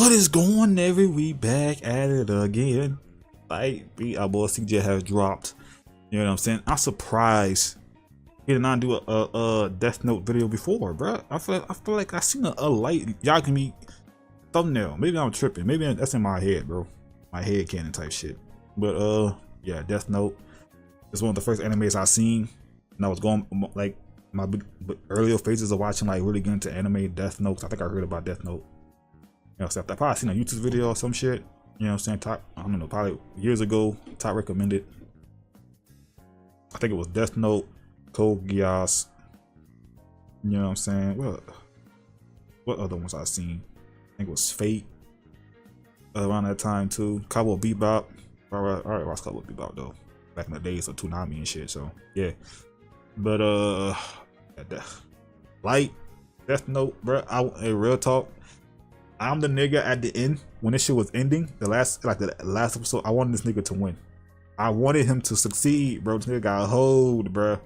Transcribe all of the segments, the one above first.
What is going on, we back at it again. Like, our boy CJ has dropped. You know what I'm saying? I'm surprised he did not do a Death Note video before, bro. I feel like I seen a light YAGAMI thumbnail. Maybe I'm tripping. Maybe that's in my head, bro. My head canon type shit. But yeah, Death Note is one of the first animes I seen, and I was going like my earlier phases of watching, like really getting into anime. Death Note. I think I heard about Death Note. You know, I probably seen a YouTube video or some shit. You know what I'm saying? Top, I don't know, probably years ago. Top recommended. I think it was Death Note, Code Geass. You know what I'm saying? What other ones I seen? I think it was Fate. Around that time too. Cowboy Bebop. Alright, watch Cowboy Bebop though. Back in the days of Toonami and shit. So yeah. But Light, Death Note, bro. Real talk. I'm the nigga at the end when this shit was ending. The last episode, I wanted this nigga to win. I wanted him to succeed, bro. This nigga got hold, bro.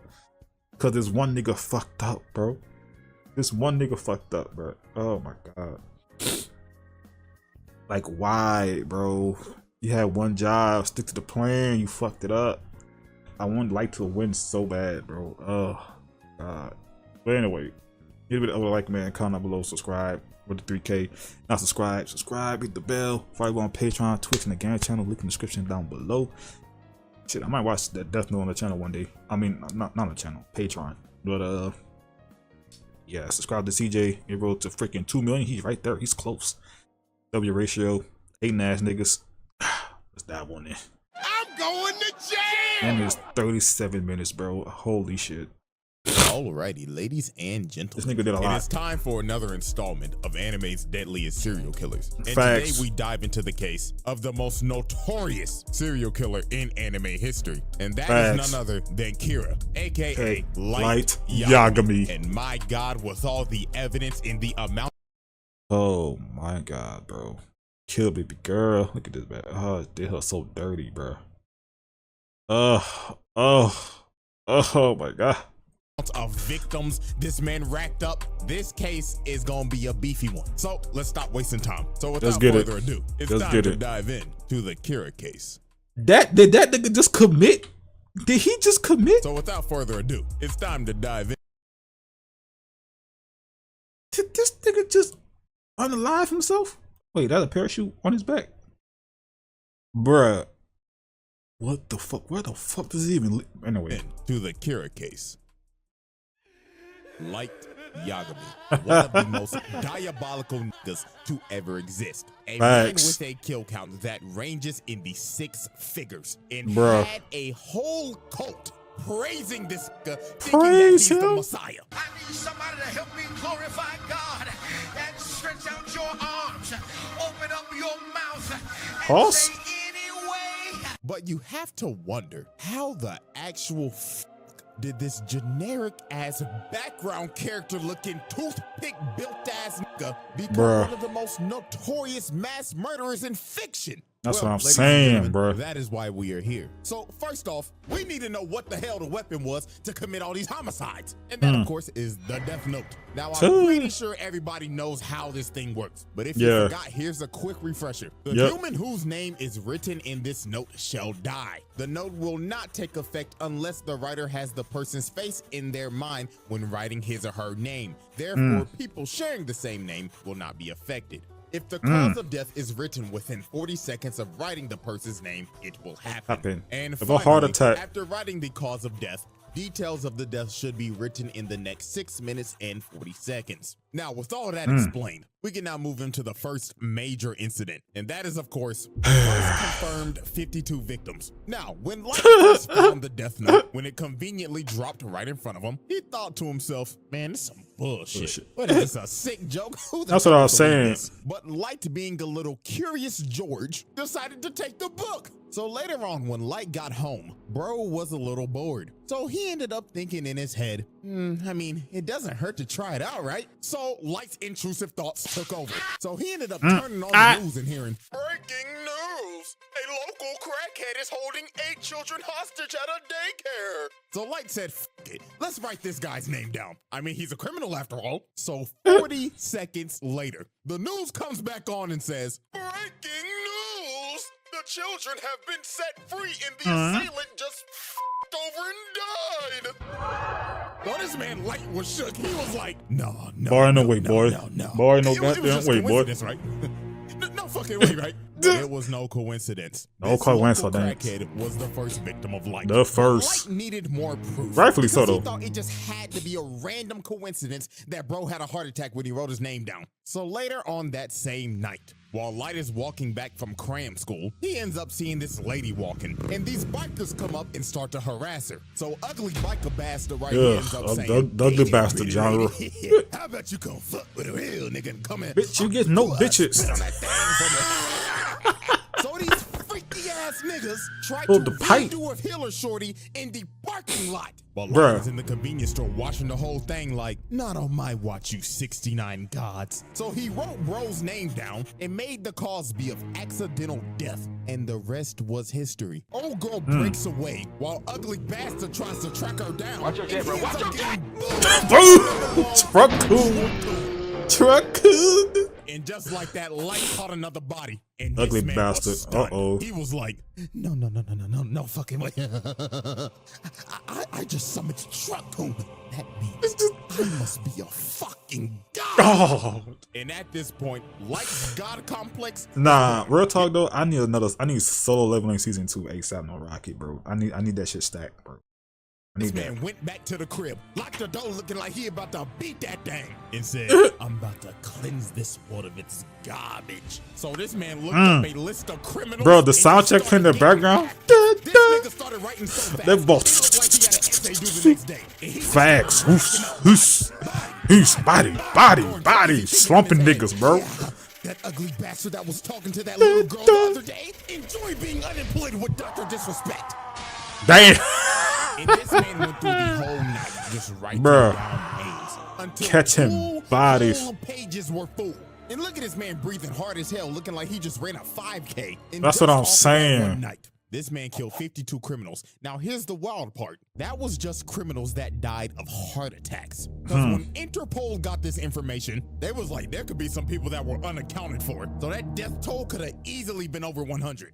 Cause this one nigga fucked up, bro. This one nigga fucked up, bro. Oh my god. Like, why, bro? You had one job, stick to the plan. You fucked it up. I wanted Light to win so bad, bro. Oh god. But anyway, give it a like, man. Comment down below, subscribe. With the 3K. Now subscribe, hit the bell. Follow me on Patreon, Twitch, and the Gang channel. Link in the description down below. Shit, I might watch that Death Note on the channel one day. I mean, not on the channel, Patreon. But yeah, subscribe to CJ. He rolled to freaking 2 million. He's right there. He's close. W ratio. Hating ass niggas. Let's dive on in. I'm going to jail. And it's 37 minutes, bro. Holy shit. Alrighty, ladies and gentlemen, this nigga did a lot. It is time for another installment of anime's deadliest serial killers. And Facts. Today we dive into the case of the most notorious serial killer in anime history. And that Facts. is none other than Kira, aka Light YAGAMI. YAGAMI. And my god, with all the evidence in the amount. Oh my god, bro. Kill baby girl. Look at this, man. Oh, it did her so dirty, bro. Oh my god. Of victims this man racked up, this case is gonna be a beefy one. So let's stop wasting time. So without further ado, it's time to dive in to the Kira case. Did that nigga just commit? Did he just commit? So without further ado, it's time to dive in. Did this nigga just unalive himself? Wait, that a parachute on his back? Bruh. What the fuck? Where the fuck does he even live? Anyway. To the Kira case. Light YAGAMI, one of the most diabolical niggas to ever exist. A man with a kill count that ranges in the 6 figures and had a whole cult praising this nigga, thinking that he's the Messiah. I need somebody to help me glorify God and stretch out your arms, open up your mouth, and say anyway. But you have to wonder how the actual did this generic ass background character looking toothpick built ass nigga become one of the most notorious mass murderers in fiction? That's what I'm saying, bro. That is why we are here. So first off, we need to know what the hell the weapon was to commit all these homicides. And that, of course, is the Death Note. Now, I'm pretty sure everybody knows how this thing works. But if you forgot, here's a quick refresher. The human whose name is written in this note shall die. The note will not take effect unless the writer has the person's face in their mind when writing his or her name. Therefore, people sharing the same name will not be affected. If the cause of death is written within 40 seconds of writing the person's name, it will happen. And finally, a heart attack. After writing the cause of death, details of the death should be written in the next 6 minutes and 40 seconds. Now, with all that explained, we can now move into the first major incident. And that is, of course, first confirmed 52 victims. Now, when Light first found the Death Note, when it conveniently dropped right in front of him, he thought to himself, man, this is some bullshit. What is this, a sick joke? That's what I was saying. But Light, being a little curious George, decided to take the book. So later on, when Light got home, bro was a little bored. So he ended up thinking in his head, I mean, it doesn't hurt to try it out, right? So Light's intrusive thoughts took over. So he ended up turning on the news and hearing, breaking news! A local crackhead is holding 8 children hostage at a daycare. So Light said, F it, let's write this guy's name down. I mean, he's a criminal after all. So 40 seconds later, the news comes back on and says, breaking news! The children have been set free and the assailant just f***ed over and died. So this man Light was shook. He was like, no. Boy, no way, boy. Boy, no goddamn way, boy. Right? No fucking way, right? It was no coincidence. No coincidence. Crackhead was the first victim of Light. The first. Light needed more proof. Rightfully so, though. He thought it just had to be a random coincidence that bro had a heart attack when he wrote his name down. So later on that same night, while Light is walking back from cram school, he ends up seeing this lady walking, and these bikers come up and start to harass her. So ugly biker bastard right here ends up saying, ugly bastard genre. How about you come fuck with a real nigga and come in? Bitch, you get no bitches. So these freaky ass niggas tried Pulled to the pipe. do a Hiller shorty in the parking lot. While Bruh. Light was in the convenience store watching the whole thing like, not on my watch, you 69 gods. So he wrote bro's name down and made the cause be of accidental death, and the rest was history. Old girl breaks away while ugly bastard tries to track her down. Watch your jet, bro. Watch your jet. Truck. And just like that, Light caught another body. And Ugly this man bastard. was stunned. Uh-oh. He was like, no fucking way. I just summoned Truck Coon. That means I must be a fucking god. Oh. And at this point, Light's god complex. Nah, real talk though, I need solo leveling season 2 ASAP no Rocket, bro. I need that shit stacked, bro. This man went back to the crib, locked the door looking like he about to beat that thing, and said, I'm about to cleanse this world of its garbage. So this man looked up a list of criminals. Bro, the soundtrack playing in the background. This nigga started writing so fast. They both facts. Who's body, slumping niggas, bro. That ugly bastard that was talking to that little girl the other day. Enjoy being unemployed with Dr. Disrespect. Damn. And this man went through the whole night just writing Bruh. down names until Catching bodies. full pages were full. And look at this man breathing hard as hell, looking like he just ran a 5K. And That's what I'm saying. One night, this man killed 52 criminals. Now here's the wild part. That was just criminals that died of heart attacks. Because when Interpol got this information, they was like, there could be some people that were unaccounted for. So that death toll could have easily been over 100.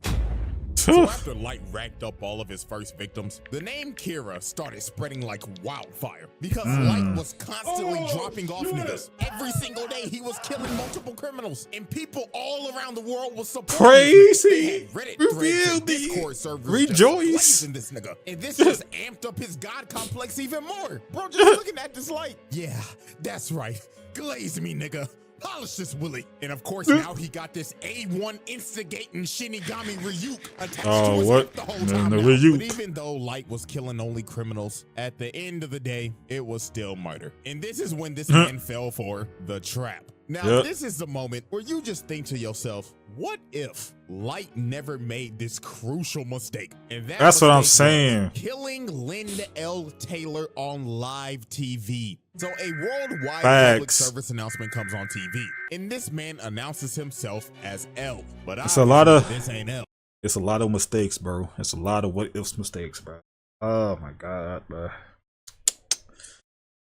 So after Light racked up all of his first victims, the name Kira started spreading like wildfire because Light was constantly dropping off niggas. Every single day he was killing multiple criminals, and people all around the world was supporting Crazy. Reddit Reveal threads, Discord servers, rejoice. in this nigga, and this just amped up his god complex even more. Bro, just looking at this light, yeah, that's right, glaze me, nigga. Polish this Willie. And of course, now he got this A1 instigating Shinigami Ryuk attached to his hip the whole time. But even though Light was killing only criminals, at the end of the day, it was still murder. And this is when this man fell for the trap. Now, this is the moment where you just think to yourself, what if Light never made this crucial mistake? And that's what I'm saying. Killing Linda L. Taylor on live TV. So a worldwide public service announcement comes on TV, and this man announces himself as L. But it's a lot of this ain't L. It's a lot of mistakes, bro. It's a lot of what ifs mistakes, bro. Oh my god, bro.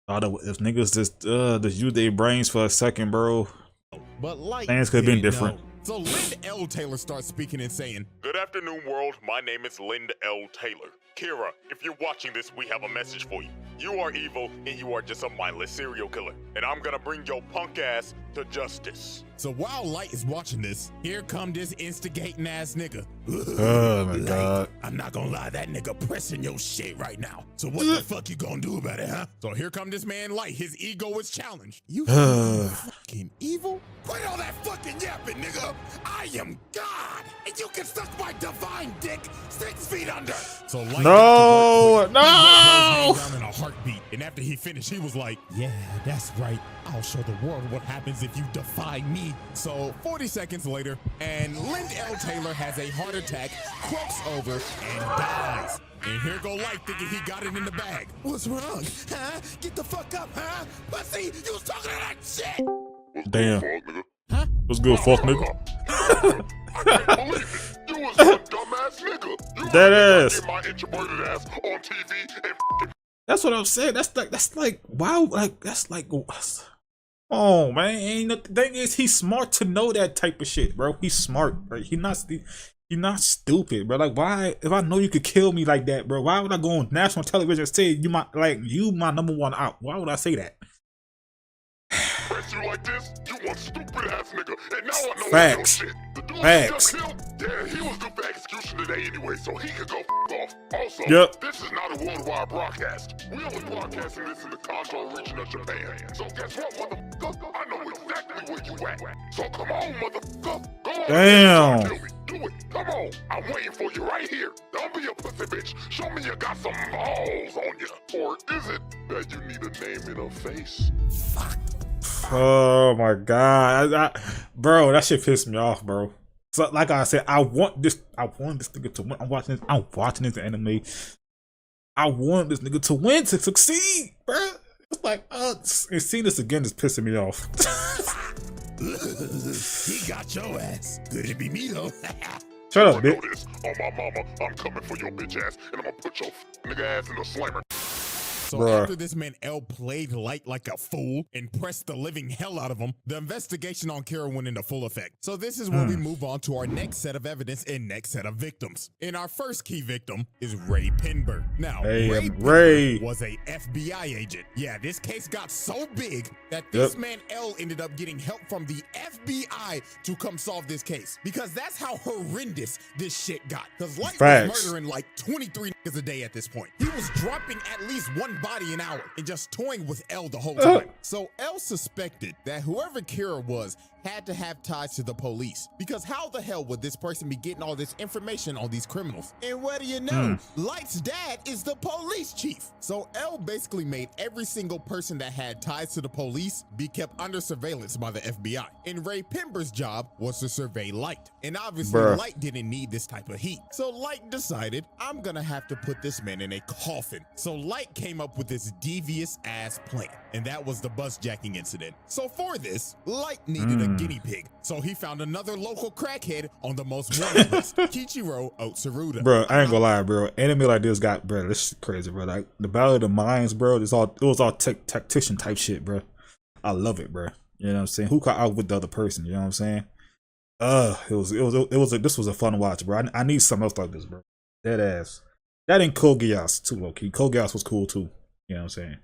A lot of if niggas just use their brains for a second, bro. But Light things could have been different. So Linda L. Taylor starts speaking and saying, "Good afternoon, world. My name is Linda L. Taylor. Kira, if you're watching this, we have a message for you. You are evil, and you are just a mindless serial killer. And I'm gonna bring your punk ass to justice." So while Light is watching this, here come this instigating ass nigga. Oh my god. I'm not gonna lie, that nigga pressing your shit right now. So what the fuck you gonna do about it, huh? So here come this man Light. His ego is challenged. You fucking evil? Quit all that fucking yapping, nigga. I am God, and you can suck my divine dick 6 feet under. So Light no. down in a heartbeat, and after he finished, he was like, "Yeah, that's right. I'll show the world what happens if you defy me." So 40 seconds later, and Linda L. Taylor has a heart attack, croaks over, and dies. And here go Light thinking he got it in the bag. What's wrong? Huh? Get the fuck up, huh? Pussy, you was talking to that shit. Damn. Huh? What's good, fuck nigga? I can't believe it. You was dumbass nigga. You That ass. get my introverted ass on TV and That's what I'm saying. That's like wow, like that's like oh man, ain't the thing is he's smart to know that type of shit, bro. He's smart, bro. He's not stupid, bro. Like why if I know you could kill me like that, bro, why would I go on national television and say you my number one out? Why would I say that? press you like this, you one stupid ass nigga. And now I know Facts. your shit. The dude Facts. you just killed, yeah, he was due for execution today anyway, so he could go off. Also, Yep. this is not a worldwide broadcast. We only broadcasting this in the Kanto region of Japan. So guess what, motherfucker? I know exactly where you at. So come on, motherfucker. Go on. Damn. Kill me. Do it. Come on. I'm waiting for you right here. Don't be a pussy bitch. Show me you got some balls on you. Or is it that you need a name and a face? Fuck. Oh my god, bro, that shit pissed me off, bro. So like I said, I want this nigga to win. I'm watching this anime. I want this nigga to win, to succeed, bro. It's like and seeing this again is pissing me off. He got your ass. Could it be me though? Shut up, bitch. Notice, on my mama, I'm coming for your bitch ass, and I'm gonna put your nigga ass in the slammer. So Bruh. after this man L played Light like a fool and pressed the living hell out of him, the investigation on Kira went into full effect. So this is where we move on to our next set of evidence and next set of victims. And our first key victim is Raye Penber. Now, Raye Penber was a FBI agent. Yeah, this case got so big that this man L ended up getting help from the FBI to come solve this case. Because that's how horrendous this shit got. Because Light was murdering like 23 niggas a day at this point. He was dropping at least one body an hour and just toying with L the whole time. So L suspected that whoever Kira was had to have ties to the police, because how the hell would this person be getting all this information on these criminals? And what do you know? Light's dad is the police chief. So L basically made every single person that had ties to the police be kept under surveillance by the FBI. And Raye Penber's job was to survey Light. And obviously Light didn't need this type of heat. So Light decided, I'm gonna have to put this man in a coffin. So Light came up with this devious ass plan, and that was the bus jacking incident. So for this, Light needed a guinea pig. So he found another local crackhead on the most wanted list, Kichiro Otsuruda. Bro, I ain't gonna lie, bro. Anime like this got, bro, this shit crazy, bro. Like the Battle of the Minds, bro. It was all tactician type shit, bro. I love it, bro. You know what I'm saying? Who caught out with the other person? You know what I'm saying? This was a fun watch, bro. I need something else like this, bro. Dead ass. That ain't Code Geass too, low key. Code Geass was cool too. You know what I'm saying?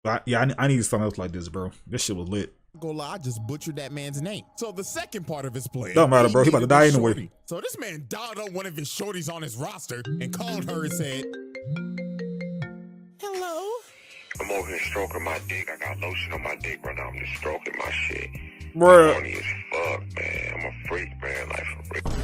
But I need something else like this, bro. This shit was lit. Go lie, I just butchered that man's name. So the second part of his plan, Don't matter, bro. He about to die anyway. Shorty. So this man dialed up one of his shorties on his roster and called her and said, "Hello." I'm over here stroking my dick. I got lotion on my dick right now. I'm just stroking my shit. Bruh. I'm horny as fuck, man. I'm a freak, man. Like for real.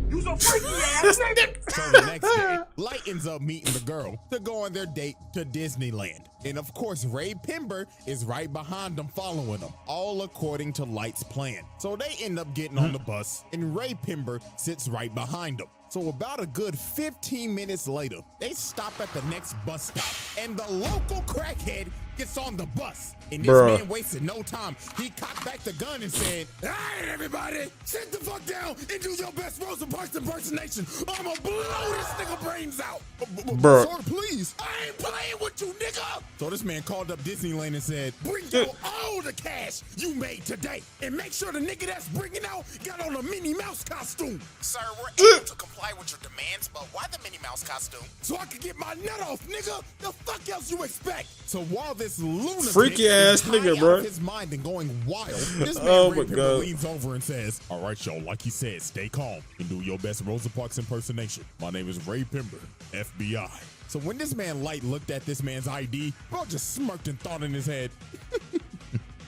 You's a freaky ass nigga. So the next day, Light ends up meeting the girl to go on their date to Disneyland. And of course, Raye Penber is right behind them, following them, all according to Light's plan. So they end up getting on the bus, and Raye Penber sits right behind them. So about a good 15 minutes later, they stop at the next bus stop, and the local crackhead gets on the bus. And this man wasted no time. He cocked back the gun and said, "All right, everybody, sit the fuck down and do your best Rosa Parks impersonation. I'ma blow this nigga brains out." Sir, please. I ain't playing with you, nigga. So this man called up Disneyland and said, "Bring out all the cash you made today, and make sure the nigga that's bringing out got on a Minnie Mouse costume." Sir, we're able to comply with your demands, but why the Minnie Mouse costume? So I can get my nut off, nigga. The fuck else you expect? So while this lunatic freaky ass nigga, bro, his mind and going wild, this man Raye Penber leans over and says, "All right, y'all, like he said, stay calm and do your best Rosa Parks impersonation. My name is Raye Penber, FBI." So when this man Light looked at this man's ID, bro just smirked and thought in his head,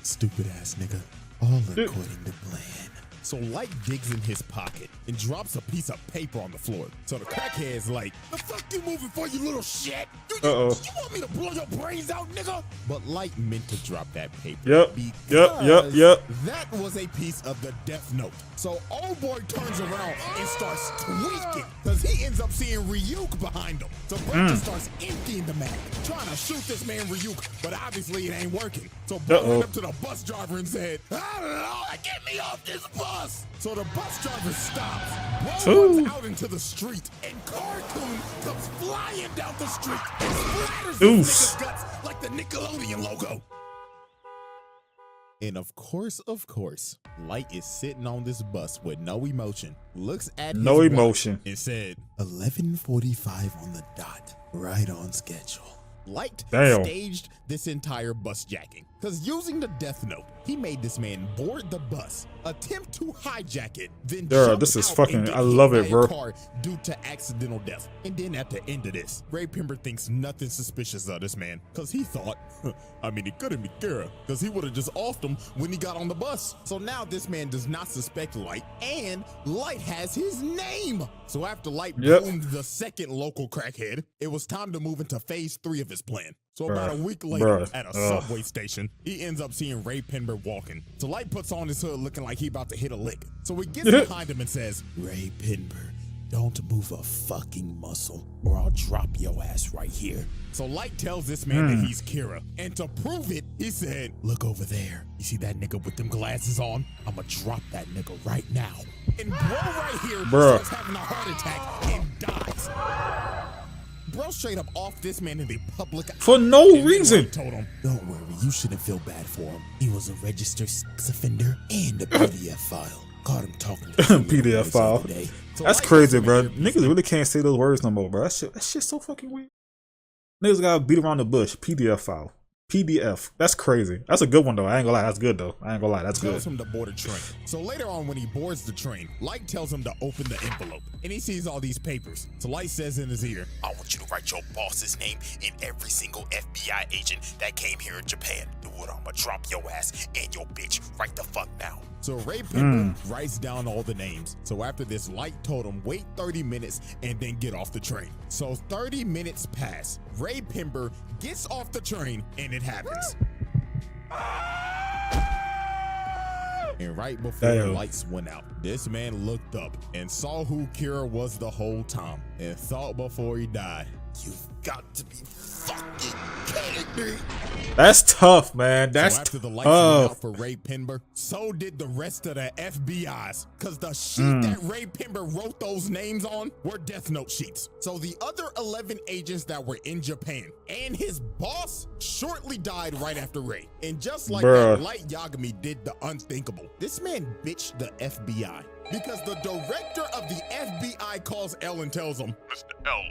"Stupid ass nigga, all according to plan." So Light digs in his pocket and drops a piece of paper on the floor. So the crackhead's like, "The fuck you moving for, you little shit? You want me to blow your brains out, nigga?" But Light meant to drop that paper. Yep. That was a piece of the Death Note. So old boy turns around and starts tweaking, because he ends up seeing Ryuk behind him. So bro just starts emptying the mag, trying to shoot this man Ryuk, but obviously it ain't working. So bro went up to the bus driver and said, "I don't know, get me off this bus." bus. So the bus driver stops. Ooh. Runs out into the street, and Cartoon comes flying down the street and splatters this nigga's guts like the Nickelodeon logo. And of course, Light is sitting on this bus with no emotion. Looks at No his emotion. watch and said, 11:45 on the dot, right on schedule. Light staged this entire bus jacking, because using the Death Note, he made this man board the bus, attempt to hijack it, then jump this is out fucking, and get I hit love by it, a bro. car due to accidental death. And then at the end of this, Raye Penber thinks nothing suspicious of this man, because he thought, I mean, it couldn't be Kira, because he would have just offed him when he got on the bus. So now this man does not suspect Light, and Light has his name. So after Light boomed the second local crackhead, it was time to move into phase 3 of his plan. So about a week later, at a subway station, he ends up seeing Raye Penber walking. So Light puts on his hood looking like he about to hit a lick. So he gets behind him and says, Raye Penber, don't move a fucking muscle or I'll drop your ass right here. So Light tells this man that he's Kira. And to prove it, he said, look over there. You see that nigga with them glasses on? I'ma drop that nigga right now. And bro right here starts having a heart attack and dies. Bro straight up off this man in the public for no reason. Told him, don't worry, you shouldn't feel bad for him. He was a registered sex offender and a PDF file. Caught him talking to PDF file. That's crazy, bro. Niggas really can't say those words no more, bro. That shit's so fucking weird. Niggas gotta beat around the bush. PDF file. PDF. That's crazy. That's a good one though. I ain't gonna lie. That's good though. I ain't gonna lie. That's good. Tells him to board a train. So later on, when he boards the train, Light tells him to open the envelope, and he sees all these papers. So Light says in his ear, I want you to write your boss's name and every single FBI agent that came here in Japan. Do it, I'ma drop your ass and your bitch right the fuck now. So Raye Penber writes down all the names. So after this, Light told him wait 30 minutes and then get off the train. So 30 minutes pass. Raye Penber gets off the train and it happens. And right before the lights went out, this man looked up and saw who Kira was the whole time and thought before he died, you've got to be fucking kidding me. That's tough, man. That's so after the lights went out for Raye Penber, so did the rest of the FBI's, because the sheet that Raye Penber wrote those names on were Death Note sheets. So the other 11 agents that were in Japan and his boss shortly died right after Raye. And just like that, Light Yagami did the unthinkable. This man bitched the FBI. Because the director of the FBI calls L and tells him, Mr. L,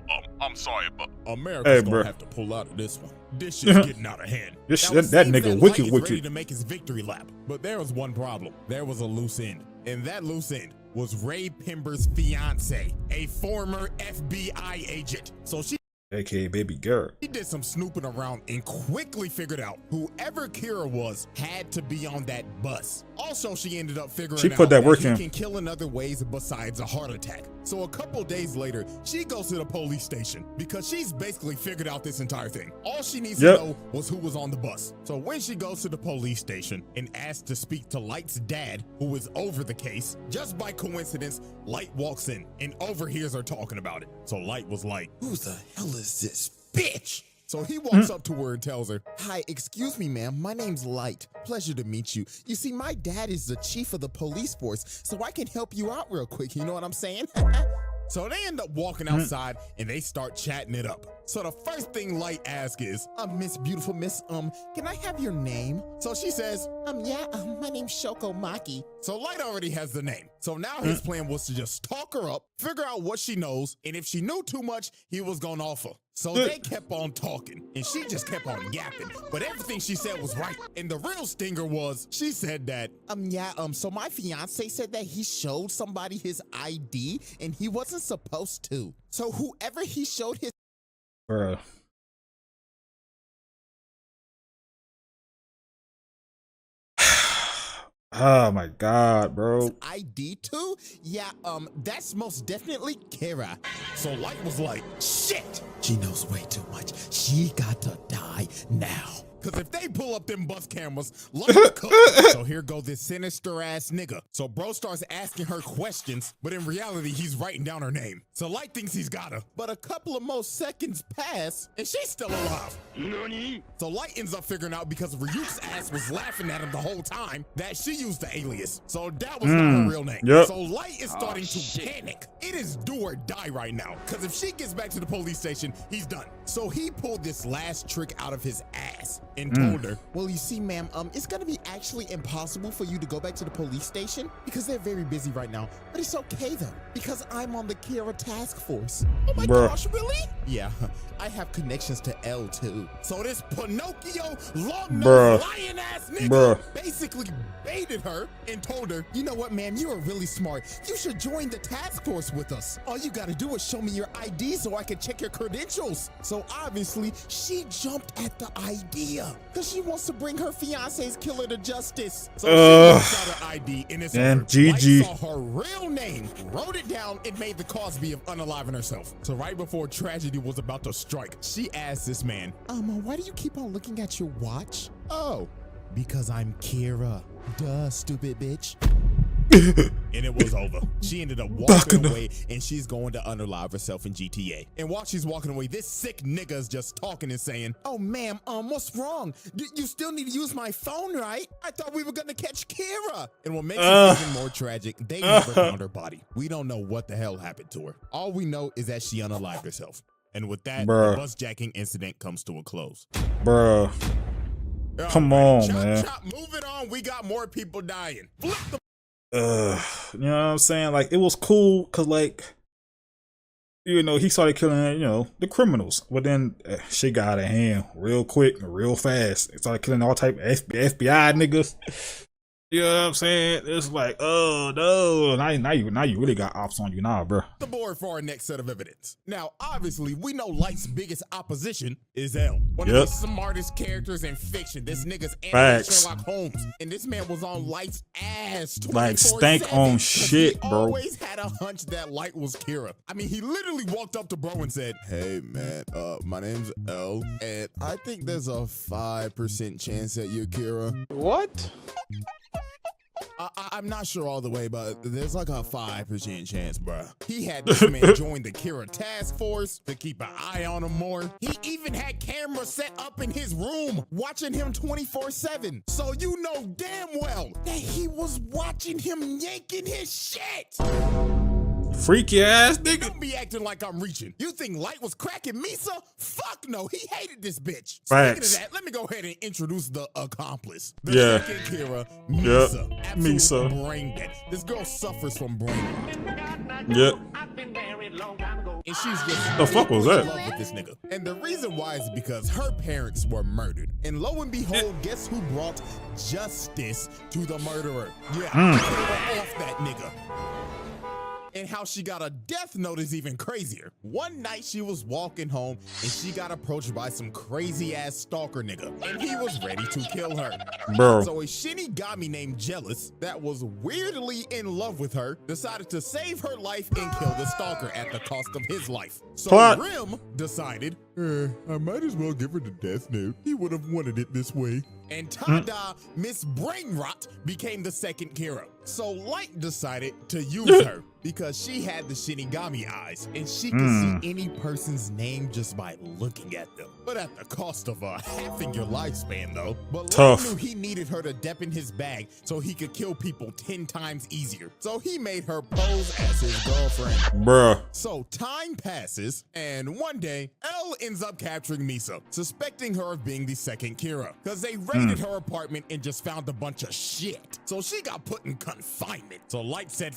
I'm sorry, but America's gonna have to pull out of this one. This shit's getting out of hand. That nigga wicked. Ready to make his victory lap. But there was one problem. There was a loose end. And that loose end was Raye Penber's fiance, a former FBI agent. So she AKA baby girl. He did some snooping around and quickly figured out whoever Kira was had to be on that bus. Also, she ended up figuring out that he can kill in other ways besides a heart attack. So a couple days later, she goes to the police station because she's basically figured out this entire thing. All she needs to know was who was on the bus. So when she goes to the police station and asks to speak to Light's dad, who is over the case, just by coincidence, Light walks in and overhears her talking about it. So Light was like, who the hell is this bitch? So he walks up to her and tells her, hi, excuse me, ma'am. My name's Light. Pleasure to meet you. You see, my dad is the chief of the police force, so I can help you out real quick. You know what I'm saying? So they end up walking outside and they start chatting it up. So the first thing Light asks is, Miss Beautiful Miss, can I have your name? So she says, my name's Shoko Maki. So Light already has the name. So now his plan was to just talk her up, figure out what she knows, and if she knew too much, he was gonna offer. So they kept on talking, and she just kept on yapping, but everything she said was right. And the real stinger was, she said that, so my fiance said that he showed somebody his ID, and he wasn't supposed to. So whoever he showed his Bruh. Oh my god, bro. ID too? Yeah, that's most definitely Kira. So Light was like, shit! She knows way too much. She got to die now. Cause if they pull up them bus cameras, look at the cook. So here go this sinister ass nigga. So bro starts asking her questions, but in reality, he's writing down her name. So Light thinks he's got her, but a couple of more seconds pass, and she's still alive. So Light ends up figuring out, because Ryuk's ass was laughing at him the whole time, that she used the alias. So that was not her real name. Yep. So Light is starting to panic. It is do or die right now, because if she gets back to the police station, he's done. So he pulled this last trick out of his ass and told her, well, you see, ma'am, it's gonna be actually impossible for you to go back to the police station because they're very busy right now. But it's okay though, because I'm on the Kira task force. Oh my gosh, really? Yeah, I have connections to L too. So this Pinocchio long-nosed lion ass nigga basically baited her and told her, you know what, ma'am, you are really smart. You should join the task force with us. All you gotta do is show me your ID so I can check your credentials. So obviously she jumped at the idea because she wants to bring her fiance's killer to justice. So she looks out her ID and it's her. GG. Saw her real name, wrote it down, and made the Cosby of unaliving herself. So right before tragedy was about to strike, she asked this man, why do you keep on looking at your watch? Oh, because I'm Kira. Duh, stupid bitch. And it was over. She ended up walking away, and she's going to unalive herself in GTA. And while she's walking away, this sick nigga is just talking and saying, oh, ma'am, what's wrong? You still need to use my phone, right? I thought we were going to catch Kira. And what makes it even more tragic, they never found her body. We don't know what the hell happened to her. All we know is that she unalived herself. And with that, the bus jacking incident comes to a close. Bruh. Come on, man. Moving on, we got more people dying. Flip the you know what I'm saying? Like, it was cool because, like, you know, he started killing, you know, the criminals. But then shit got out of hand real quick and real fast. He started killing all type of FBI niggas. You know what I'm saying? It's like, oh no, now you really got ops on you now, bro. The board for our next set of evidence. Now, obviously, we know Light's biggest opposition is L, one of the smartest characters in fiction. This nigga's animated Sherlock Holmes, and this man was on Light's ass 24/7. Like stank on shit, bro. Always had a hunch that Light was Kira. I mean, he literally walked up to bro and said, "Hey man, my name's L, and I think there's a 5% chance that you're Kira." What? I'm not sure all the way, but there's like a 5% chance, bruh. He had this man join the Kira task force to keep an eye on him more. He even had cameras set up in his room, watching him 24/7. So you know damn well that he was watching him yanking his shit. Freaky ass nigga. Don't be acting like I'm reaching. You think Light was cracking Misa? Fuck no, he hated this bitch. Facts. Speaking of that, let me go ahead and introduce the accomplice. The second Kira, Misa. Absolute brain dead. This girl suffers from brain dead. Yep. And she's just the fuck was that? in love with this nigga. And the reason why is because her parents were murdered. And lo and behold, guess who brought justice to the murderer? Yeah, they were off that nigga. And how she got a death note is even crazier. One night she was walking home and she got approached by some crazy ass stalker nigga, and he was ready to kill her. Bro. So a Shinigami named Jealous, that was weirdly in love with her, decided to save her life and kill the stalker at the cost of his life. So Rim decided, I might as well give her the death note. He would have wanted it this way. And tada, Miss Brainrot became the second Kira. So Light decided to use her because she had the Shinigami eyes and she could see any person's name just by looking at them. But at the cost of halving your lifespan though. But Light knew he needed her to dep in his bag so he could kill people 10 times easier. So he made her pose as his girlfriend. Bruh. So time passes and one day L ends up capturing Misa, suspecting her of being the second Kira because they raided her apartment and just found a bunch of shit. So she got put in confinement. So Light said,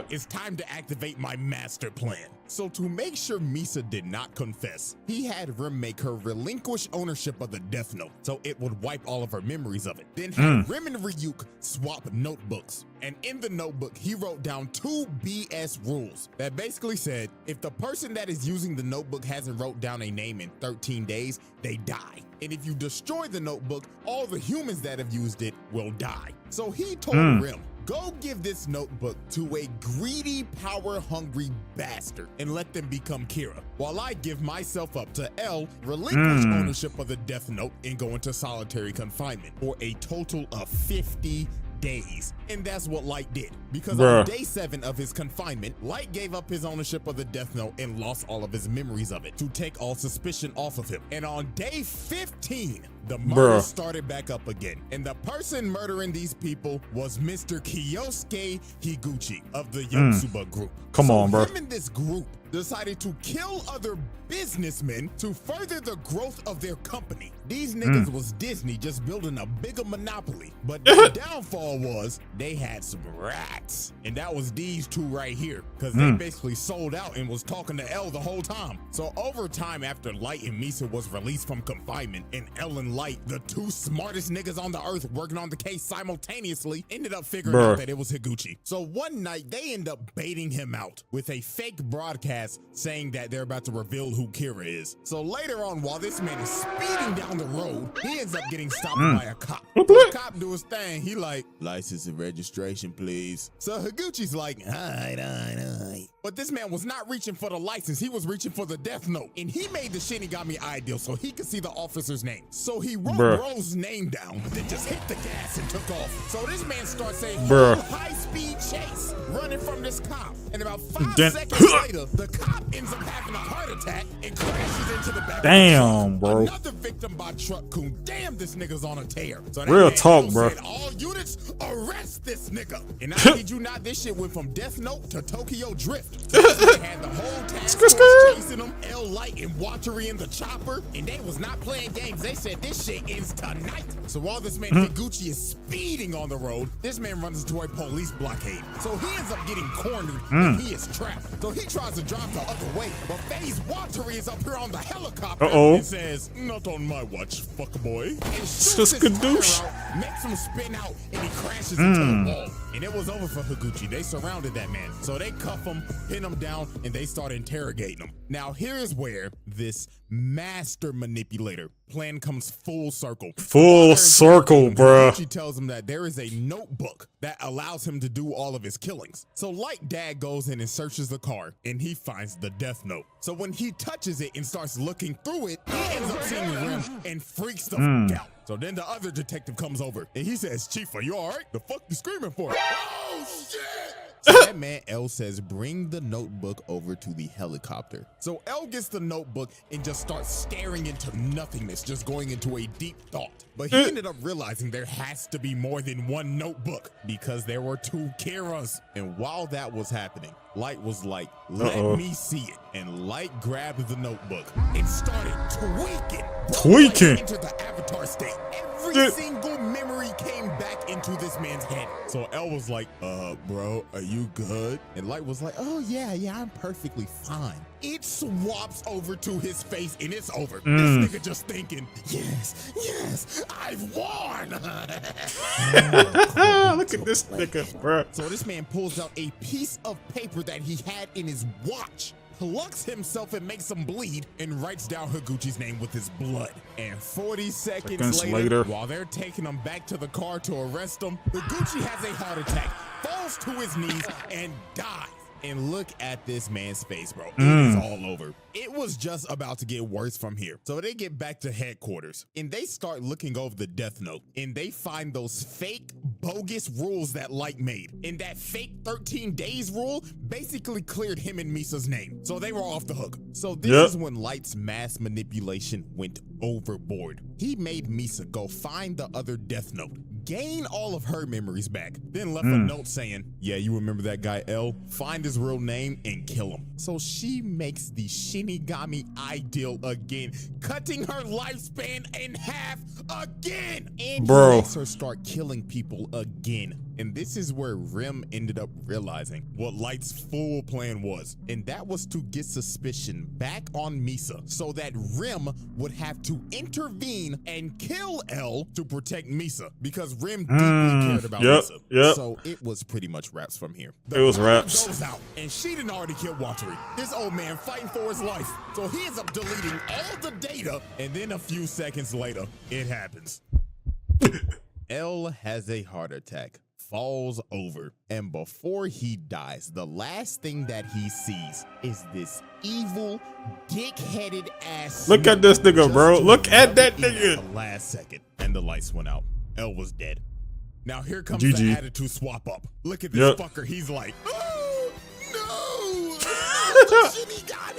it's time to activate my master plan. So to make sure Misa did not confess, he had Rim make her relinquish ownership of the Death Note so it would wipe all of her memories of it. Then had Rim and Ryuk swap notebooks. And in the notebook, he wrote down 2 BS rules that basically said, if the person that is using the notebook hasn't wrote down a name in 13 days, they die. And if you destroy the notebook, all the humans that have used it will die. So he told Rim, Go give this notebook to a greedy, power-hungry bastard and let them become Kira, while I give myself up to L, relinquish ownership of the Death Note, and go into solitary confinement for a total of 50 days. And that's what Light did, because on day 7 of his confinement, Light gave up his ownership of the Death Note and lost all of his memories of it to take all suspicion off of him. And on day 15, the murder started back up again. And the person murdering these people was Mr. Kyosuke Higuchi of the Yotsuba group. Come on, bro. Him and this group decided to kill other businessmen to further the growth of their company. These niggas was Disney just building a bigger monopoly. But the downfall was they had some rats. And that was these two right here, because they basically sold out and was talking to L the whole time. So over time, after Light and Misa was released from confinement, and L and Light, the two smartest niggas on the earth working on the case simultaneously, ended up figuring out that it was Higuchi. So one night they end up baiting him out with a fake broadcast saying that they're about to reveal who Kira is. So later on, while this man is speeding down the road, he ends up getting stopped by a cop. The cop do his thing. He like, license and registration, please. So Higuchi's like, all right. But this man was not reaching for the license. He was reaching for the Death Note. And he made the Shinigami ideal so he could see the officer's name. So he wrote Bro's name down, then just hit the gas and took off. So this man starts saying, high-speed chase, running from this cop. And about 5 seconds later, the cop ends up having a heart attack and crashes into the back of the truck. Bro. Another victim by truck coon. Damn, this nigga's on a tear. So real talk, bro. Said, all units, arrest this nigga. And I kid you not, this shit went from Death Note to Tokyo Drift. So they had the whole task force chasing them, L Light and Watery in the chopper, and they was not playing games. They said this shit ends tonight. So while this man Higuchi is speeding on the road, this man runs into a police blockade. So he ends up getting cornered and he is trapped. So he tries to drive the other way, but FaZe Watery is up here on the helicopter and says, not on my watch, fuckboy. And shoots his tire out, makes him spin out, and he crashes into the wall. And it was over for Higuchi. They surrounded that man. So they cuff him, pin him down, and they start interrogating him. Now here's where this master manipulator plan comes full circle. Full circle, bruh. Higuchi tells him that there is a notebook that allows him to do all of his killings. So Light Dad goes in and searches the car, and he finds the Death Note. So when he touches it and starts looking through it, he ends up seeing Rim and freaks the fuck out. So then the other detective comes over, and he says, Chief, are you all right? The fuck you screaming for? Oh, shit! So that man L says, bring the notebook over to the helicopter. So L gets the notebook and just starts staring into nothingness, just going into a deep thought. But he ended up realizing there has to be more than one notebook because there were 2 Kiras. And while that was happening, Light was like, let me see it. And Light grabbed the notebook and started tweaking. Into the avatar state. Every single memory came back into this man's head. So L was like, bro, are you good? And Light was like, oh yeah, I'm perfectly fine. It swaps over to his face and it's over. This nigga just thinking, yes, I've won. Look at this nigga, bro. So this man pulls out a piece of paper that he had in his watch, plucks himself and makes him bleed, and writes down Higuchi's name with his blood. And 40 seconds later, while they're taking him back to the car to arrest him, Higuchi has a heart attack, falls to his knees, and dies. And look at this man's face, bro. It is all over. It was just about to get worse from here. So they get back to headquarters and they start looking over the Death Note and they find those fake bogus rules that Light made. And that fake 13 days rule basically cleared him and Misa's name. So they were off the hook. So this is when Light's mass manipulation went overboard. He made Misa go find the other Death Note, gain all of her memories back, then left a note saying, yeah, you remember that guy L? Find his real name and kill him. So she makes the Shinigami ideal again, cutting her lifespan in half again. And he makes her start killing people again. And this is where Rim ended up realizing what Light's full plan was. And that was to get suspicion back on Misa so that Rim would have to intervene and kill L to protect Misa because Rim deeply cared about Misa. So it was pretty much wraps from here. It was wraps. Goes out, and she didn't already kill Watery. This old man fighting for his life. So he ends up deleting all the data, and then a few seconds later, it happens. L has a heart attack, falls over. And before he dies, the last thing that he sees is this evil, dick-headed ass. Look at this nigga, bro. Look at that nigga. The last second, and the lights went out. L was dead. Now here comes GG. the attitude swap up. Look at this fucker. He's like, oh no, shit he got.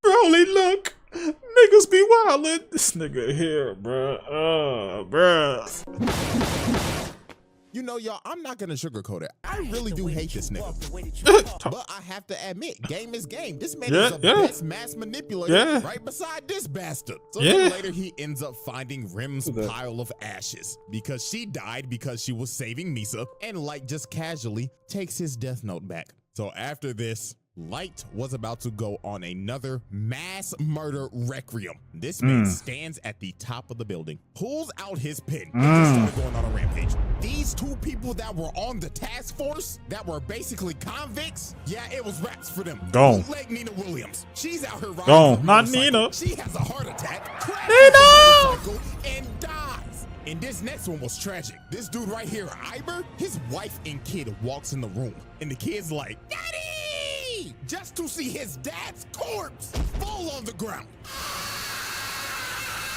Broly, look. Niggas be wildin'. This nigga here, bro. Bro. You know, y'all, I'm not gonna sugarcoat it. I really do hate this nigga. But I have to admit, game is game. This man is a best mass manipulator right beside this bastard. So then later he ends up finding Rim's pile of ashes because she died because she was saving Misa, and Light just casually takes his death note back. So after this, Light was about to go on another mass murder requiem. This man stands at the top of the building, pulls out his pen, and just started going on a rampage. These two people that were on the task force, that were basically convicts, yeah, it was raps for them. Gone. Like Nina Williams. She's out here riding. Gone. Not Nina. She has a heart attack, crashes and dies. And this next one was tragic. This dude right here, Iber, his wife and kid walks in the room, and the kid's like, Daddy! Just to see his dad's corpse fall on the ground.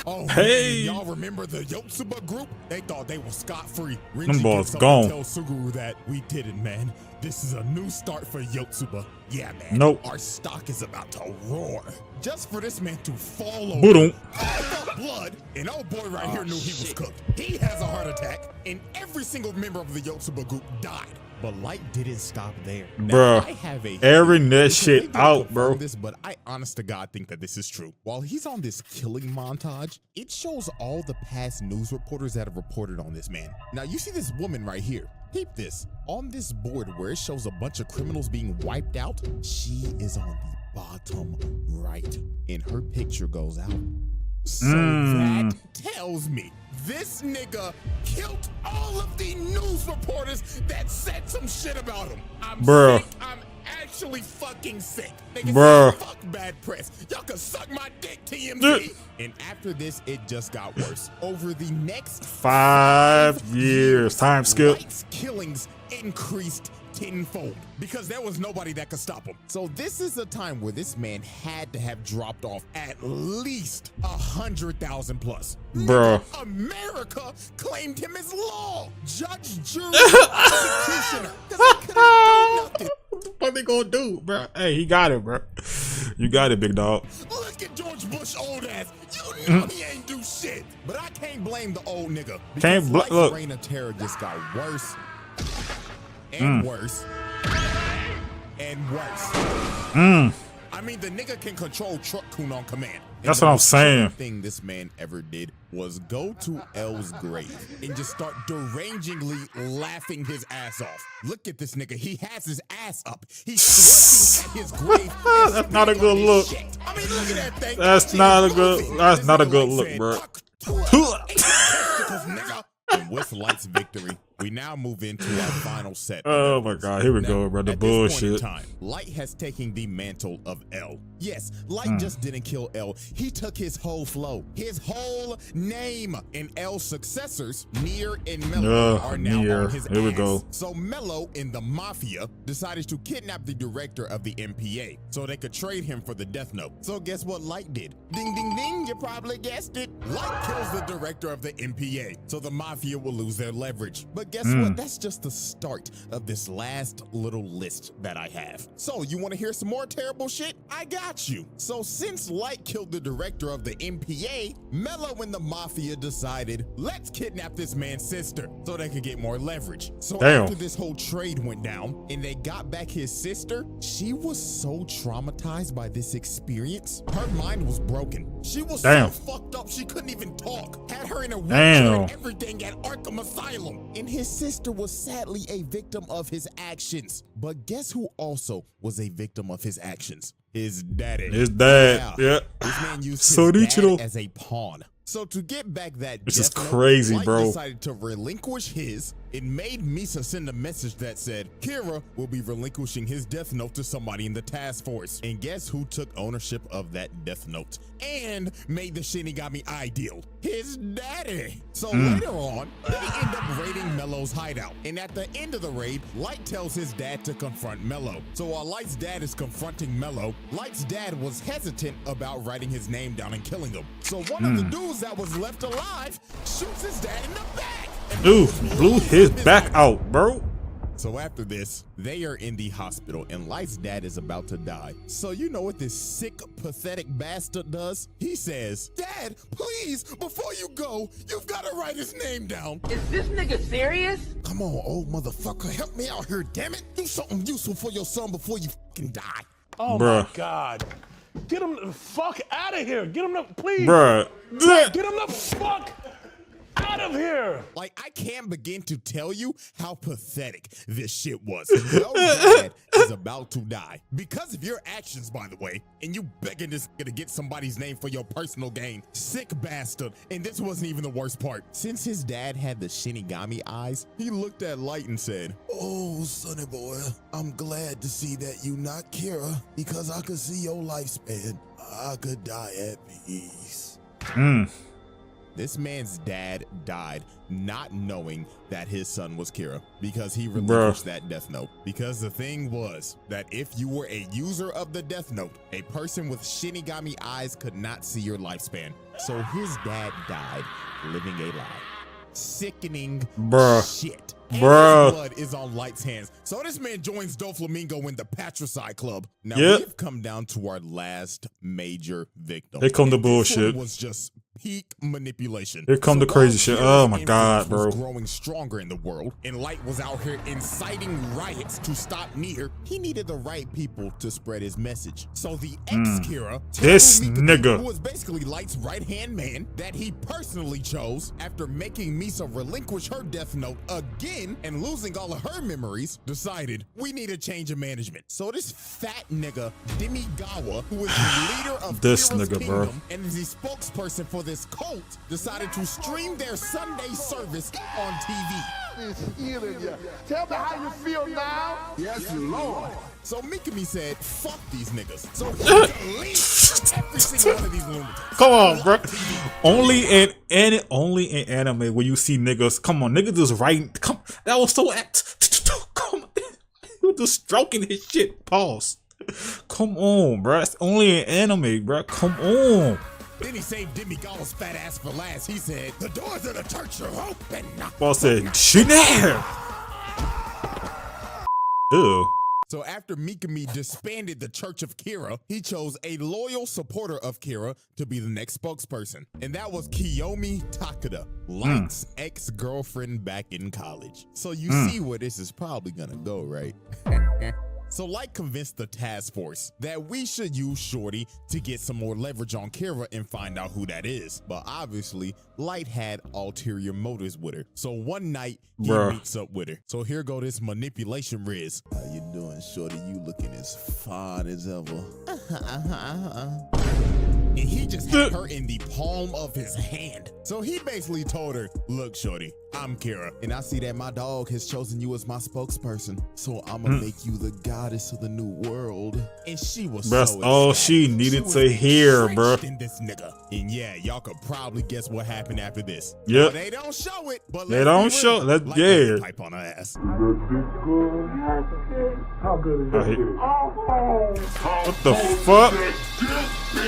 Oh, hey, y'all remember the Yotsuba group? They thought they were scot-free. Them boys gone. Tell Suguru that we didn't, man. This is a new start for Yotsuba. Yeah, man. Nope. Our stock is about to roar. Just for this man to fall over, blood, and old boy right here knew he was cooked. He has a heart attack, and every single member of the Yotsuba group died. But Light didn't stop there. Bro, airing that shit out, bro. But I honest to God think that this is true. While he's on this killing montage, it shows all the past news reporters that have reported on this man. Now you see this woman right here. Peep this. On this board where it shows a bunch of criminals being wiped out, she is on the bottom right. And her picture goes out. So that tells me this nigga killed all of the news reporters that said some shit about him. I'm sick. I'm actually fucking sick. Nigga, fuck bad press. Y'all can suck my dick, TMZ. And after this, it just got worse. Over the next 5 years, time skip. Light's killings increased tenfold because there was nobody that could stop him. So this is a time where this man had to have dropped off at least 100,000 plus. Bro. America claimed him as law, judge, jury, executioner. What they gonna do, bro? Hey, he got it, bro. You got it, big dog. Look at George Bush old ass. You know he ain't do shit. But I can't blame the old nigga because Light's reign of terror just got worse and worse and worse. I mean, the nigga can control Truck Kun on command. That's what I'm saying. The thing this man ever did was go to L's grave and just start derangingly laughing his ass off. Look at this nigga. He has his ass up. He's sweating at his grave. That's not a good look. I mean, look at that thing. That's not a good. That's not a good look, bro. And with Light's victory, we now move into our final set. Oh my God, here we go, bro. The bullshit. Time, Light has taken the mantle of L. Yes, Light just didn't kill L. He took his whole flow, his whole name. And L's successors, Nier and Mello, are now on his ass. Here we go. So Mello and the Mafia decided to kidnap the director of the MPA so they could trade him for the Death Note. So guess what Light did? Ding, ding, ding, you probably guessed it. Light kills the director of the MPA, so the Mafia will lose their leverage. But guess what? That's just the start of this last little list that I have. So you want to hear some more terrible shit? I got you. So since Light killed the director of the MPA, Mello and the Mafia decided, let's kidnap this man's sister so they could get more leverage. So after this whole trade went down and they got back his sister, she was so traumatized by this experience, her mind was broken. She was so fucked up she couldn't even talk. Had her in a wheelchair and everything at Arkham Asylum. And his sister was sadly a victim of his actions. But guess who also was a victim of his actions? His daddy. His dad. Yeah. This man used his dad as a pawn. So to get back that this is crazy, Light bro. Decided to relinquish his It made Misa send a message that said Kira will be relinquishing his death note to somebody in the task force. And guess who took ownership of that death note and made the Shinigami ideal? His daddy. So later on, they end up raiding Mello's hideout. And at the end of the raid, Light tells his dad to confront Mello. So while Light's dad is confronting Mello, Light's dad was hesitant about writing his name down and killing him. So one of the dudes that was left alive shoots his dad in the back. Dude, blew his back out, bro. So after this, they are in the hospital and Light's dad is about to die. So you know what this sick, pathetic bastard does? He says, Dad, please, before you go, you've got to write his name down. Is this nigga serious? Come on, old motherfucker, help me out here, damn it. Do something useful for your son before you fucking die. Oh Bruh. my God. Get him the fuck out of here. Get him the, please. Bruh. Get him the fuck out of here. Like, I can't begin to tell you how pathetic this shit was. Your dad is about to die. Because of your actions, by the way, and you begging this nigga to get somebody's name for your personal gain. Sick bastard. And this wasn't even the worst part. Since his dad had the Shinigami eyes, he looked at Light and said, Oh, sonny boy, I'm glad to see that you not Kira, because I could see your lifespan. I could die at peace. This man's dad died not knowing that his son was Kira because he relinquished that death note. Because the thing was that if you were a user of the death note, a person with Shinigami eyes could not see your lifespan. So his dad died living a lie. Sickening shit. And his blood is on Light's hands. So this man joins Doflamingo in the Patricide Club. Now we've come down to our last major victim. Here come the bullshit. This one was just peak manipulation. Here come the crazy shit. Oh my God, bro. Was growing stronger in the world, and Light was out here inciting riots to stop Nier. He needed the right people to spread his message. So the ex-Kira, this nigga, who was basically Light's right-hand man, that he personally chose after making Misa relinquish her death note again and losing all of her memories, decided we need a change of management. So this fat nigga, Demigawa, who is the leader of this Kira's nigga, kingdom bro, and is the spokesperson for this cult, decided to stream their Sunday service on TV. Tell me how you feel now. Yes, Lord. So Mikami said, fuck these niggas. So he deleted every single one of these lunatics. Come on, bro. Only in anime where you see niggas. Come on, niggas just writing. Come, that was so come on. He was just stroking his shit. Pause. Come on, bro. It's only in anime, bro. Come on. Then he saved Demigawa's fat ass for last. He said, the doors of the church are open. Boss said, Shiner. Ew. So after Mikami disbanded the Church of Kira, he chose a loyal supporter of Kira to be the next spokesperson. And that was Kiyomi Takeda, Light's ex-girlfriend back in college. So you see where this is probably gonna go, right? So Light convinced the task force that we should use Shorty to get some more leverage on Kira and find out who that is. But obviously, Light had ulterior motives with her. So one night, he meets up with her. So here go this manipulation Riz. How you doing, Shorty? You looking as fine as ever. And he just had her in the palm of his hand. So he basically told her, look, Shorty, I'm Kira, and I see that my dog has chosen you as my spokesperson. So I'm gonna make you the goddess of the new world. And she was That's so all she needed to hear, bro. in this nigga. And yeah, y'all could probably guess what happened after this. Yep. Well, they don't show it, but they don't show. Let's like pipe on her ass. How good is What the fuck?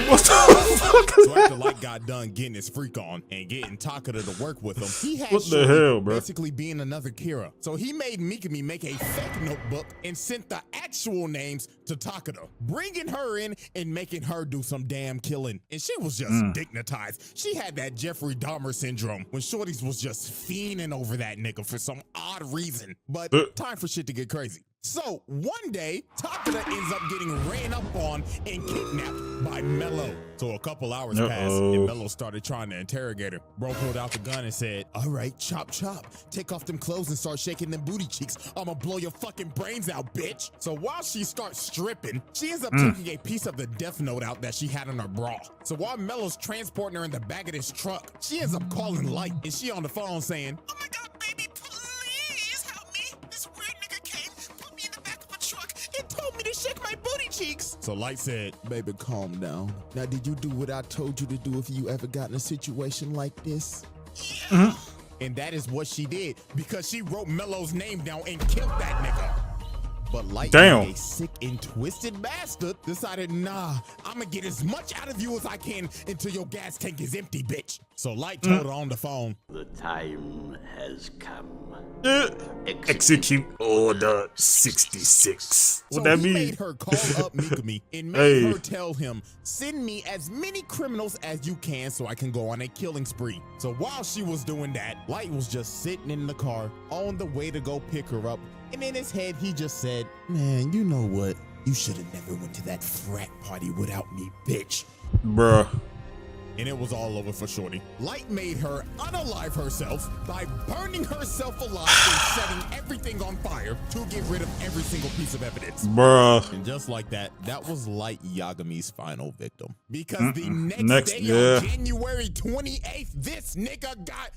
What the fuck is So after Light got done getting his freak on and getting Takeda to work with him, he had What the hell, bro? basically being another Kira. So he made Mikami make a fake notebook and sent the actual names to Takeda, bringing her in and making her do some damn killing. And she was just dignitized. She had that Jeffrey Dahmer syndrome when Shorty's was just fiending over that nigga for some odd reason. But time for shit to get crazy. So one day, Takeda ends up getting ran up on and kidnapped by Mello. So a couple hours passed and Mello started trying to interrogate her. Bro pulled out the gun and said, all right, chop chop. Take off them clothes and start shaking them booty cheeks. I'ma blow your fucking brains out, bitch. So while she starts stripping, she ends up taking a piece of the death note out that she had in her bra. So while Mello's transporting her in the back of this truck, she ends up calling Light and she on the phone saying, oh my God, baby, please. shake my booty cheeks. So Light said, baby, calm down. Now, did you do what I told you to do if you ever got in a situation like this? Yeah. And that is what she did, because she wrote Melo's name down and killed that nigga. But Light, damn, a sick and twisted bastard, decided, nah, I'm gonna get as much out of you as I can until your gas tank is empty, bitch. So Light told her on the phone, the time has come. Execute Order 66. What so that he mean? made her call up Mikami and made her tell him, send me as many criminals as you can so I can go on a killing spree. So while she was doing that, Light was just sitting in the car on the way to go pick her up. And in his head, he just said, man, you know what? You should have never went to that frat party without me, bitch. Bruh. And it was all over for Shorty. Light made her unalive herself by burning herself alive and setting everything on fire to get rid of every single piece of evidence. Bruh. And just like that, that was Light Yagami's final victim. Because the next day on January 28th, this nigga got...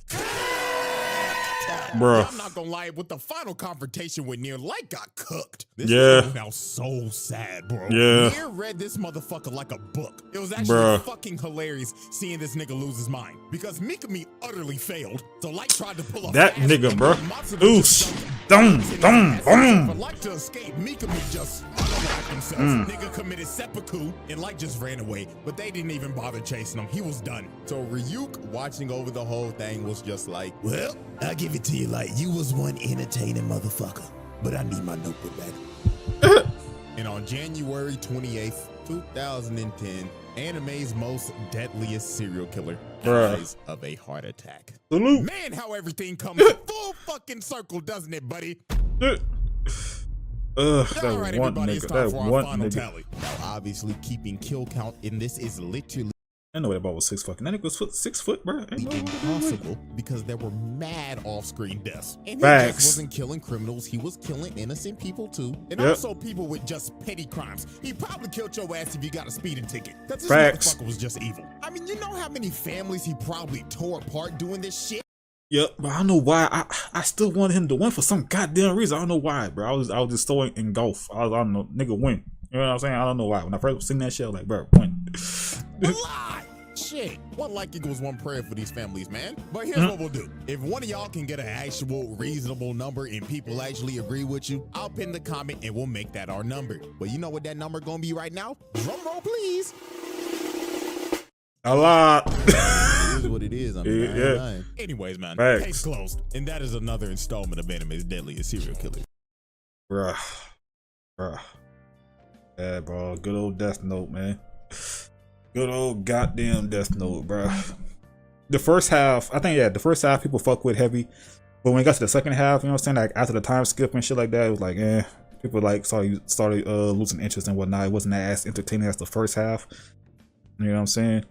Bruh. I'm not gonna lie, with the final confrontation with Nier, Light got cooked. This Yeah. now so sad, bro. Yeah. Nier read this motherfucker like a book. It was actually fucking hilarious seeing this nigga lose his mind, because Mikami utterly failed. So Light tried to pull up that nigga, bro. Oosh. Dum, dum, for boom. Light to escape, Mikami just unalive himself. Nigga committed seppuku, and Light just ran away. But they didn't even bother chasing him. He was done. So Ryuk, watching over the whole thing, was just like, well, I'll give it to you, Light. You was one entertaining motherfucker. But I need my notebook back. And on January 28th, 2010, anime's most deadliest serial killer dies of a heart attack. Salute. Man, how everything comes full fucking circle, doesn't it, buddy? That All right, one everybody, nigga. it's time That for our one final nigga. tally. Now, obviously, keeping kill count in this is literally I know that about was 6 fucking. That nigga was 6 foot, bro. impossible because there were mad off-screen deaths. And he Facts. just wasn't killing criminals, he was killing innocent people too. And Yep. also people with just petty crimes. He probably killed your ass if you got a speeding ticket. That's this Facts. motherfucker was just evil. I mean, you know how many families he probably tore apart doing this shit? Yep, but I don't know why. I still wanted him to win for some goddamn reason. I don't know why, bro. I was just so engulfed. I don't know, nigga win. You know what I'm saying? I don't know why. When I first seen that shit, I was like, bro, win. A lie. Shit, one like equals one prayer for these families, man. But here's what we'll do. If one of y'all can get an actual reasonable number and people actually agree with you, I'll pin the comment and we'll make that our number. But you know what that number gonna be right now? Drum roll, please. A lot. It is what it is. I mean, Yeah. Anyways, man, Facts. case closed. And that is another installment of Anime's Deadliest Serial Killer. Bruh. Yeah, bro. Good old Death Note, man. Good old goddamn Death Note, bro. The first half, I think, the first half people fuck with heavy. But when it got to the second half, you know what I'm saying? Like after the time skip and shit like that, it was like, people like started losing interest and whatnot. It wasn't as entertaining as the first half. You know what I'm saying?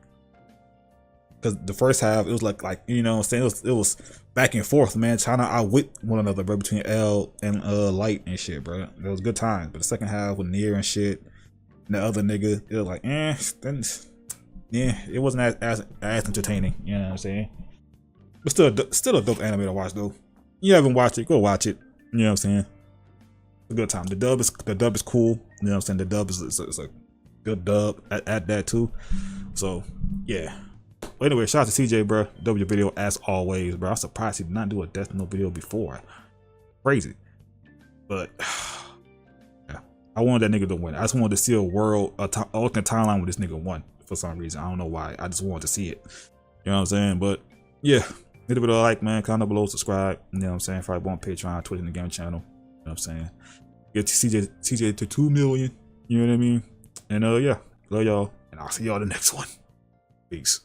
Because the first half, it was like you know what I'm saying? It was back and forth, man, trying to outwit one another, bro, between L and Light and shit, bro. It was good times. But the second half with Nier and shit, and the other nigga, it was like, it wasn't as entertaining. You know what I'm saying? But still a dope anime to watch though. You haven't watched it, go watch it. You know what I'm saying? It's a good time. The dub is cool. You know what I'm saying? The dub is a good dub at that too. So yeah. But anyway, shout out to CJ, bro. W video as always, bro. I'm surprised he did not do a Death Note video before. Crazy. But yeah, I wanted that nigga to win. I just wanted to see a alternate timeline with this nigga won for some reason. I don't know why. I just wanted to see it. You know what I'm saying? But yeah, hit a bit of a like, man. Comment below, subscribe. You know what I'm saying? Follow on Patreon, Twitter, and the game channel. You know what I'm saying? Get CJ to 2 million. You know what I mean? And yeah, love y'all, and I'll see y'all the next one. Peace.